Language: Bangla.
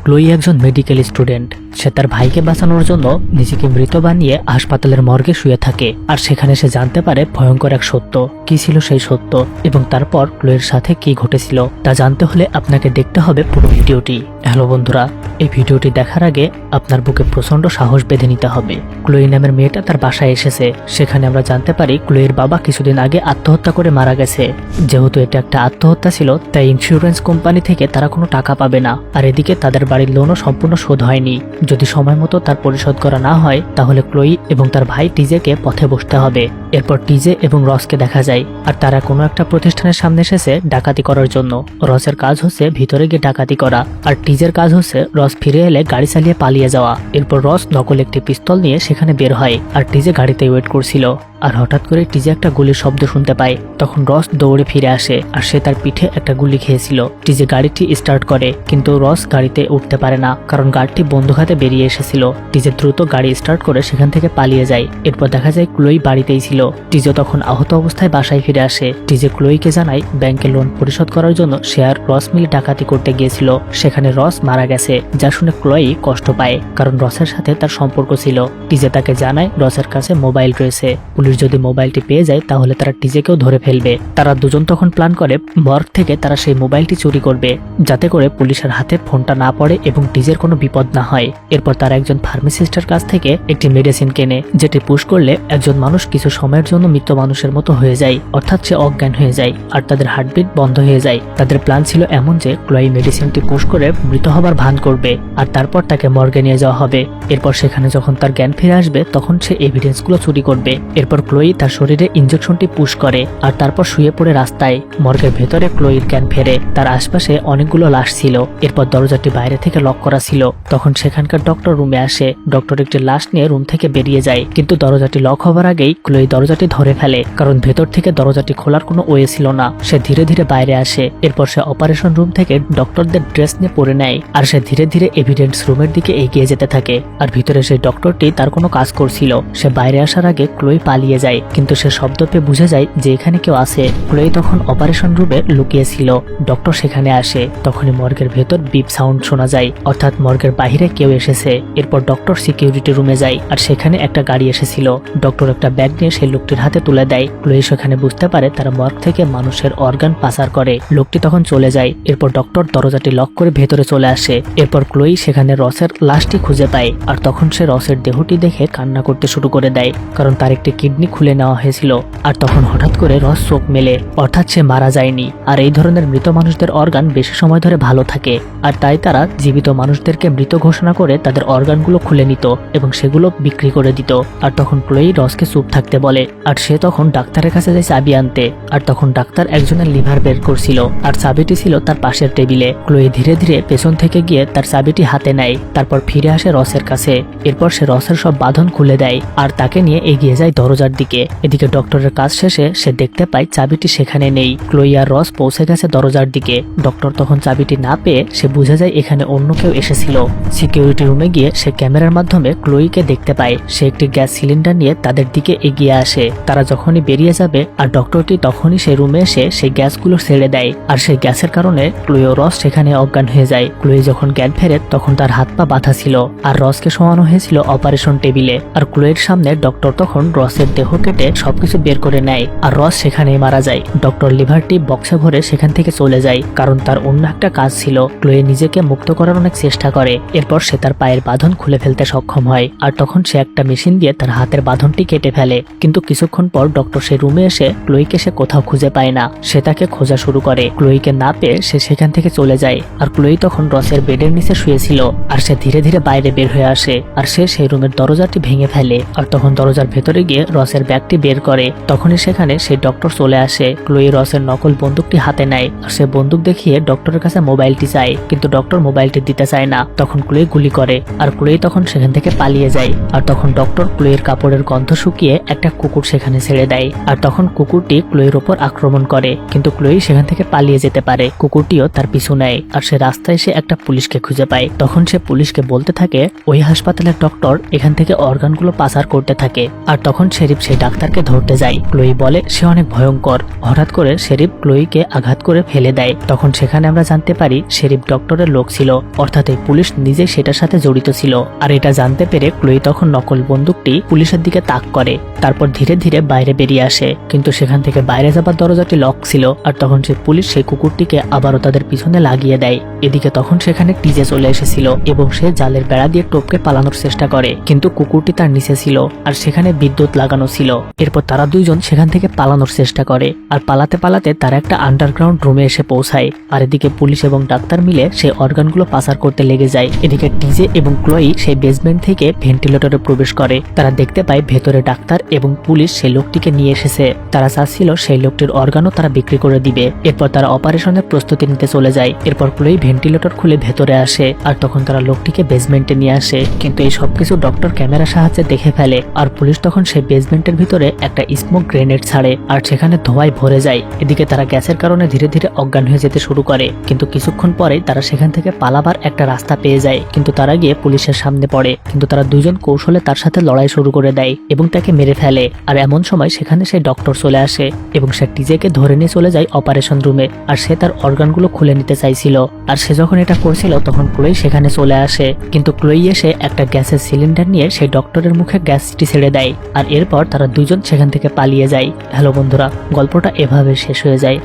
ক্লোই একজন মেডিকেল স্টুডেন্ট। সে তার ভাইকে বাঁচানোর জন্য নিজেকে মৃত বানিয়ে হাসপাতালের মর্গে শুয়ে থাকে। আর সেখানে সে জানতে পারে ভয়ঙ্কর এক সত্য। কি ছিল সেই সত্য এবং তারপর ক্লোয়ের সাথে কি ঘটেছিল তা জানতে হলে আপনাকে দেখতে হবে পুরো ভিডিওটি। হ্যালো বন্ধুরা, এই ভিডিওটি দেখার আগে আপনার বুকে প্রচন্ড সাহস বেঁধে নিতে হবে। ক্লোই নামের মেয়েটা তার বাসায় এসেছে। সেখানে আমরা জানতে পারি ক্লোয়ের বাবা কিছুদিন আগে আত্মহত্যা করে মারা গেছে। যেহেতু এটা একটা আত্মহত্যা ছিল, তাই ইন্স্যুরেন্স কোম্পানি থেকে তারা কোনো টাকা পাবে না। আর এদিকে তাদের বাড়ির লোনও সম্পূর্ণ শোধ হয়নি। যদি সময় মতো তার পরিশোধ করা না হয় তাহলে ক্লোই এবং তার ভাই টিজেকে পথে বসতে হবে। এরপর টিজে এবং রসকে দেখা যায় আর তারা কোনো একটা প্রতিষ্ঠানের সামনে এসেছে ডাকাতি করার জন্য। রসের কাজ হচ্ছে ভিতরে গিয়ে ডাকাতি করা, আর টিজের কাজ হচ্ছে রস ফিরে এলে গাড়ি চালিয়ে পালিয়ে যাওয়া। এরপর রস নকল একটি পিস্তল নিয়ে সেখানে বের হয় আর টিজে গাড়িতে ওয়েট করছিল। আর হঠাৎ করে টিজে একটা গুলির শব্দ শুনতে পায়। তখন রস দৌড়ে ফিরে আসে আর সে তার পিঠে একটা গুলি খেয়েছিল। টিজে গাড়িটি স্টার্ট করে, কিন্তু রস গাড়িতে উঠতে পারে না কারণ গাড়িটি বন্দুক হাতে বেরিয়ে এসেছিল। টিজে দ্রুত গাড়ি স্টার্ট করে সেখান থেকে পালিয়ে যায়। এরপর দেখা যায় ক্লোই বাড়িতেই ছিল। টিজে তখন আহত অবস্থায় বাসায় ফিরে আসে। টিজে ক্লোইকে জানায় ব্যাংকের লোন পরিশোধ করার জন্য সে আর রস মিলে ডাকাতি করতে গিয়েছিল। সেখানে রস মারা গেছে, যা শুনে ক্লোই কষ্ট পায় কারণ রসের সাথে তার সম্পর্ক ছিল। টিজে তাকে জানায় রসের কাছে মোবাইল রয়েছে। পুলিশ যদি মোবাইলটি পেয়ে যায় তাহলে তারা টিজেকেও ধরে ফেলবে। তারা দুজন তখন প্ল্যান করে মর্গ থেকে তারা সেই মোবাইলটি চুরি করবে, যাতে করে পুলিশের হাতে ফোনটা না পড়ে এবং টিজের কোনো বিপদ না হয়। এরপর তারা একজন ফার্মাসিস্টের কাছ থেকে একটি মেডিসিন কেনে, যেটি পুশ করলে একজন মানুষ কিছু সময়ের জন্য মৃত মানুষের মতো হয়ে যায়, অর্থাৎ সে অজ্ঞান হয়ে যায় আর তাদের হার্টবিট বন্ধ হয়ে যায়। তাদের প্ল্যান ছিল এমন যে ক্লোই মেডিসিনটি পুশ করে মৃত হবার ভান করবে আর তারপর তাকে মর্গে নিয়ে যাওয়া হবে। এরপর সেখানে যখন তার জ্ঞান ফিরে আসবে তখন সে এভিডেন্সগুলো চুরি করবে। এরপর ক্লোই তার শরীরে ইনজেকশনটি পুশ করে আর তারপর শুয়ে পড়ে রাস্তায়। মর্গের ভেতরে ক্লোইর জ্ঞান ফেরে। তার আশপাশে অনেকগুলো লাশ ছিল। এরপর দরজাটি বাইরে থেকে লক করা ছিল। তখন সেখানকার ডক্টর রুমে আসে। ডক্টর একটি লাশ নিয়ে রুম থেকে বেরিয়ে যায়, কিন্তু দরজাটি লক হবার আগেই ক্লোই দরজাটি ধরে ফেলে কারণ ভেতর থেকে দরজাটি খোলার কোনো ওয়ে ছিল না। সে ধীরে ধীরে বাইরে আসে। এরপর সে অপারেশন রুম থেকে ডক্টরদের ড্রেস নিয়ে পরে নেয় আর সে ধীরে ধীরে এভিডেন্স রুমের দিকে এগিয়ে যেতে থাকে। আর ভিতরে সেই ডক্টরটি তার কোনো কাজ করছিল। সে বাইরে আসার আগে ক্লোই পালিয়ে যায়, কিন্তু সে শব্দ পেয়ে বুঝে যায় যে এখানে কেউ আছে। ক্লোই তখন অপারেশন রুমে লুকিয়েছিল। ডক্টর সেখানে আসে। তখনই মর্গের ভেতর বিপ সাউন্ড শোনা যায়, অর্থাৎ মর্গের বাহিরে কেউ এসেছে। এরপর ডক্টর সিকিউরিটি রুমে যায় আর সেখানে একটা গাড়ি এসেছিল। ডক্টর একটা ব্যাগ নিয়ে সেই লোকটির হাতে তুলে দেয়। ক্লোই সেখানে বুঝতে পারে তারা মর্গ থেকে মানুষের অর্গান পাচার করে। লোকটি তখন চলে যায়। এরপর ডক্টর দরজাটি লক করে ভেতরে চলে আসে। এরপর ক্লোই সেখানে রসের লাশটি খুঁজে পায় আর তখন সে রসের দেহটি দেখে কান্না করতে শুরু করে দেয় কারণ তার একটি কিডনি খুলে নেওয়া হয়েছিল। আর তখন হঠাৎ করে রস চোখ মেলে, অর্থাৎ সে মারা যায়নি। আর এই ধরনের মৃত মানুষদের অর্গান বেশি সময় ধরে ভালো থাকে, আর তাই তারা জীবিত মানুষদেরকে মৃত ঘোষণা করে তাদের অর্গানগুলো খুলে নিত এবং সেগুলো বিক্রি করে দিত। আর তখন ক্লোই রসকে চুপ থাকতে বলে আর সে তখন ডাক্তারের কাছে যায় চাবি আনতে। আর তখন ডাক্তার একজনের লিভার বের করছিল আর চাবিটি ছিল তার পাশের টেবিলে। ক্লোই ধীরে ধীরে পেছন থেকে গিয়ে তার চাবিটি হাতে নেয়, তারপর ফিরে আসে রসের কাছে। এরপর সে রসের সব বাঁধন খুলে দেয় আর তাকে নিয়ে এগিয়ে যায় দরজার দিকে। এদিকে ডক্টরের কাজ শেষে সে দেখতে পায় চাবিটি সেখানে নেই। ক্লোই আর রস পৌঁছে গেছে দরজার দিকে। ডক্টর তখন চাবিটি না পেয়ে সে বুঝে যায় এখানে অন্য কেউ এসেছিল। সিকিউরিটি রুমে গিয়ে সে ক্যামেরার মাধ্যমে ক্লোইকে দেখতে পায়। সে একটি গ্যাস সিলিন্ডার নিয়ে তাদের দিকে এগিয়ে আসে। তারা যখনই বেরিয়ে যাবে আর ডক্টরটি তখনই সেই রুমে এসে সেই গ্যাসগুলো ছেড়ে দেয় আর সেই গ্যাসের কারণে ক্লোই ও রস সেখানে অজ্ঞান হয়ে যায়। ক্লোই যখন জ্ঞান ফেরে তখন তার হাত পা বাঁধা ছিল আর রসকে শোয়ানো হয়েছিল অপারেশন টেবিলে। আর ক্লোইয়ের সামনে ডক্টর তখন রসের দেহ কেটে সবকিছু বের করে নেয় আর রস সেখানেই মারা যায়। ডক্টর লিভারটি বক্সে ভরে সেখান থেকে চলে যায় কারণ তার অন্য একটা কাজ ছিল। ক্লোই নিজেকে মুক্ত করার অনেক চেষ্টা করে। এরপর সে তার পায়ের বাঁধন খুলে ফেলতে সক্ষম হয় আর তখন সে একটা মেশিন দিয়ে তার হাতের বাঁধনটি কেটে ফেলে। কিন্তু কিছুক্ষণ পর ডক্টর সে রুমে এসে ক্লোইকে সে কোথাও খুঁজে পায় না। সে তাকে খোঁজা শুরু করে। ক্লোইকে না পেয়ে সে সেখান থেকে চলে যায় আর ক্লোই তখন রসের বেডের নিচে শুয়েছিল আর সে ধীরে ধীরে বাইরে বের হয়ে আসে আর সে সেই রুমের দরজাটি ভেঙে ফেলে। আর তখন দরজার ভেতরে গিয়ে রসের ব্যাগটি বের করে। তখনই সেখানে সেই ডক্টর চলে আসে। ক্লোই রসের নকল বন্দুকটি হাতে নেয় আর সে বন্দুক দেখিয়ে ডক্টরের কাছে মোবাইলটি চায়, কিন্তু ডক্টর মোবাইলটি দিতে চায় না। তখন ক্লোই গুলি করে আর ক্লোই তখন সেখান থেকে পালিয়ে যায়। আর তখন ডক্টর ক্লোইয়ের কাপড়ের গন্ধ শুকিয়ে একটা কুকুর সেখানে ছেড়ে দেয় আর তখন কুকুরটি ক্লোইয়ের উপর আক্রমণ করে, কিন্তু ক্লোই সেখান থেকে পালিয়ে যেতে পারে। কুকুরটিও তার পিছু নেয় আর সে রাস্তায় এসে একটা পুলিশকে খুঁজে পায়। তখন সে পুলিশকে বলতে থাকে ওই হাসপাতালের ডক্টর এখান থেকে অর্গানগুলো পাচার করতে থাকে। আর তখন সে শেরিফ সেই ডাক্তারকে ধরতে যায়। ক্লোই বলে সে অনেক ভয়ঙ্কর। হঠাৎ করে শেরিফ ক্লোইকে আঘাত করে ফেলে দেয়। তখন সেখানে আমরা জানতে পারি শেরিফ ডক্টরের লোক ছিল, অর্থাৎ এই পুলিশ নিজেই সেটার সাথে জড়িত ছিল। আর এটা জানতে পেরে ক্লোই তখন নকল বন্দুকটি পুলিশের দিকে তাক করে। তারপর ধীরে ধীরে বাইরে বেরিয়ে আসে, কিন্তু সেখান থেকে বাইরে যাবার দরজাটি লক ছিল। আর তখন সেই পুলিশ সেই কুকুরটিকে আবারও তাদের পিছনে লাগিয়ে দেয়। এদিকে তখন সেখানে টিজে চলে এসেছিল এবং সে জালের বেড়া দিয়ে টপকে পালানোর চেষ্টা করে, কিন্তু কুকুরটি তার নিচে ছিল আর সেখানে বিদ্যুৎ লাগানো ছিল। এরপর তারা দুইজন সেখান থেকে পালানোর চেষ্টা করে, আর পালাতে পালাতে তারা একটা আন্ডারগ্রাউন্ড রুমে এসে পৌঁছায়। আর এদিকে পুলিশ এবং ডাক্তার মিলে সেই অর্গানগুলো পাচার করতে লেগে যায়। এদিকে টিজে এবং ক্লোই সেই বেসমেন্ট থেকে ভেন্টিলেটরে প্রবেশ করে। তারা দেখতে পায় ভেতরে ডাক্তার এবং পুলিশ সেই লোকটিকে নিয়ে এসেছে। তারা চাচ্ছিল সেই লোকটির অর্গানও তারা বিক্রি করে দিবে। এরপর তারা অপারেশনের প্রস্তুতি নিতে চলে যায়। এরপর ক্লোই ভেন্টিলেটর খুলে ভেতরে আসে, আর তখন তারা লোকটিকে বেসমেন্টে নিয়ে আসে, কিন্তু এই সবকিছু ডক্টর ক্যামেরার সাহায্যে দেখে ফেলে। আর পুলিশ তখন সেই বেসমেন্টের ভিতরে একটা স্মোক গ্রেনেড ছাড়ে, আর সেখানে ধোঁয়ায় ভরে যায়। এদিকে তারা গ্যাসের কারণে ধীরে ধীরে অজ্ঞান হয়ে যেতে শুরু করে, কিন্তু কিছুক্ষণ পরেই তারা সেখান থেকে পালাবার একটা রাস্তা পেয়ে যায়। কিন্তু তারা গিয়ে পুলিশের সামনে পড়ে, কিন্তু তারা দুজন কৌশলে তার সাথে লড়াই শুরু করে দেয় এবং তাকে মেরে ফেলে। আর এমন সময় সেখানে সেই ডক্টর চলে আসে এবং সে টিজেকে ধরে নিয়ে চলে যায় অপারেশন রুমে। আর সে তার অর্গানগুলো খুলে নিতে চাইছিল। আর সে যখন এটা করছিল তখন ক্লোই সেখানে চলে আসে, কিন্তু ক্লোই এসে একটা গ্যাসের সিলিন্ডার নিয়ে সেই ডক্টরের মুখে গ্যাসটি ছেড়ে দেয়। আর এরপর তারা দুজন সেখান থেকে পালিয়ে যায়। হ্যালো বন্ধুরা, গল্পটা এভাবে শেষ হয়ে যায়।